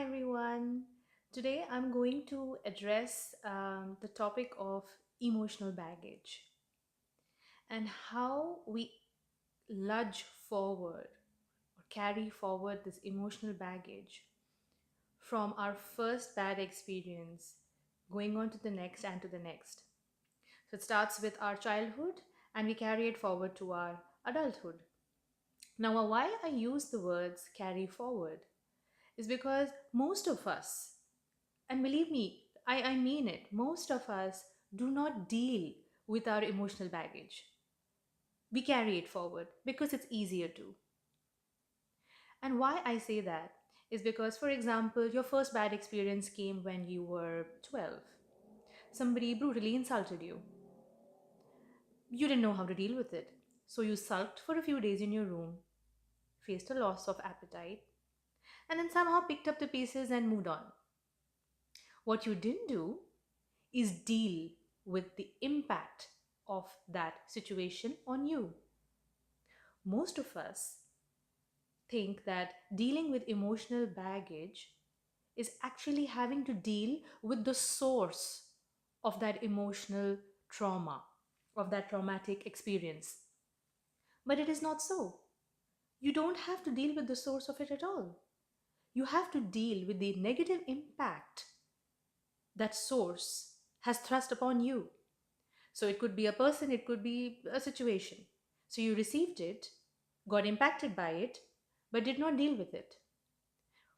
everyone. Today I'm going to address the topic of emotional baggage and how we ludge forward or carry forward this emotional baggage from our first bad experience going on to the next and to the next. So it starts with our childhood and we carry it forward to our adulthood. Now, why I use the words carry forward is because most of us, and believe me, I mean it, most of us do not deal with our emotional baggage. We carry it forward because it's easier to. And why I say that is because, for example, your first bad experience came when you were 12. Somebody brutally insulted you. You didn't know how to deal with it. So you sulked for a few days in your room, faced a loss of appetite, and then somehow picked up the pieces and moved on. What you didn't do is deal with the impact of that situation on you. Most of us think that dealing with emotional baggage is actually having to deal with the source of that emotional trauma, of that traumatic experience. But it is not so. You don't have to deal with the source of it at all. You have to deal with the negative impact that source has thrust upon you. So it could be a person, it could be a situation. So you received it, got impacted by it, but did not deal with it.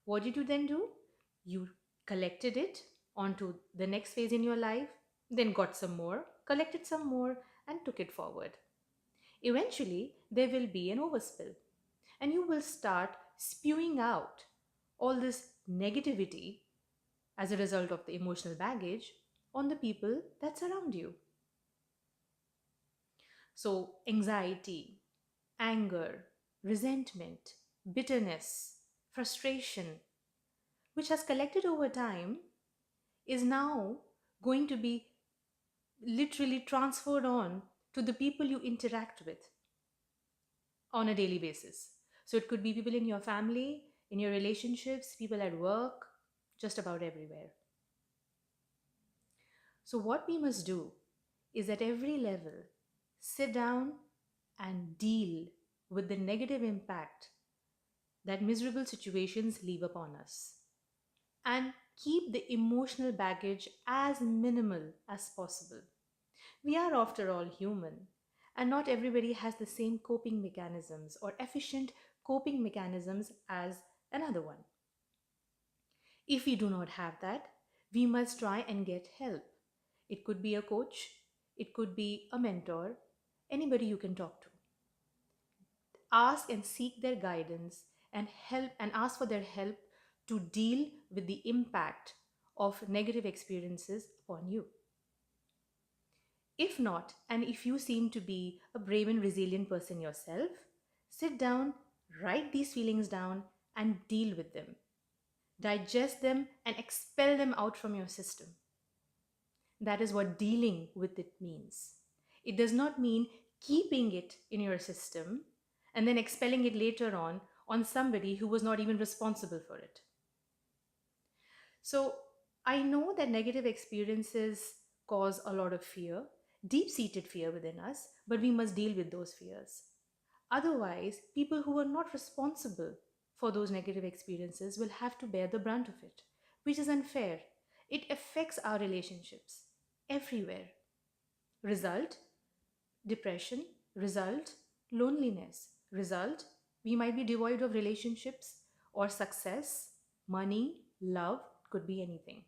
What did you then do? You collected it onto the next phase in your life, then got some more, collected some more, and took it forward. Eventually, there will be an overspill, and you will start spewing out all this negativity as a result of the emotional baggage on the people that surround you. So, anxiety, anger, resentment, bitterness, frustration, which has collected over time, is now going to be literally transferred on to the people you interact with on a daily basis. So, it could be people in your family, in your relationships, people at work, just about everywhere. So, what we must do is at every level sit down and deal with the negative impact that miserable situations leave upon us and keep the emotional baggage as minimal as possible. We are, after all, human, and not everybody has the same coping mechanisms or efficient coping mechanisms as another one. If we do not have that, we must try and get help. It could be a coach, it could be a mentor, anybody you can talk to. Ask and seek their guidance and help and ask for their help to deal with the impact of negative experiences upon you. If not, and if you seem to be a brave and resilient person yourself, sit down, write these feelings down, and deal with them. Digest them and expel them out from your system. That is what dealing with it means. It does not mean keeping it in your system and then expelling it later on somebody who was not even responsible for it. So I know that negative experiences cause a lot of fear, deep seated fear within us, but we must deal with those fears. Otherwise, people who are not responsible for those negative experiences will have to bear the brunt of it, which is unfair. It affects our relationships everywhere. Result, depression. Result, loneliness. Result, we might be devoid of relationships or success, money, love, could be anything.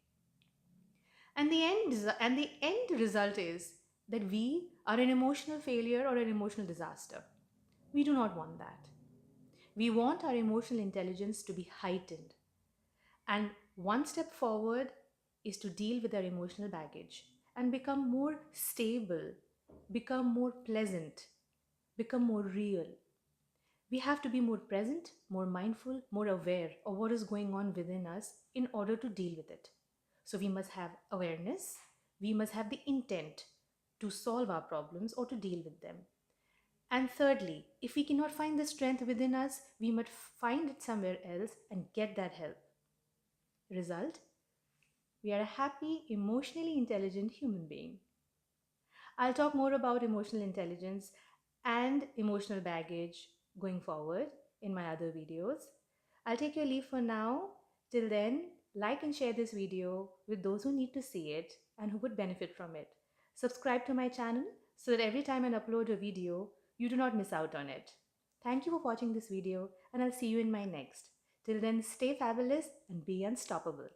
And the end result is that we are an emotional failure or an emotional disaster. We do not want that. We want our emotional intelligence to be heightened. And one step forward is to deal with our emotional baggage and become more stable, become more pleasant, become more real. We have to be more present, more mindful, more aware of what is going on within us in order to deal with it. So we must have awareness, we must have the intent to solve our problems or to deal with them. And thirdly, if we cannot find the strength within us, we must find it somewhere else and get that help. Result: we are a happy, emotionally intelligent human being. I'll talk more about emotional intelligence and emotional baggage going forward in my other videos. I'll take your leave for now. Till then, like and share this video with those who need to see it and who would benefit from it. Subscribe to my channel so that every time I upload a video, you do not miss out on it. Thank you for watching this video, and I'll see you in my next. Till then, stay fabulous and be unstoppable.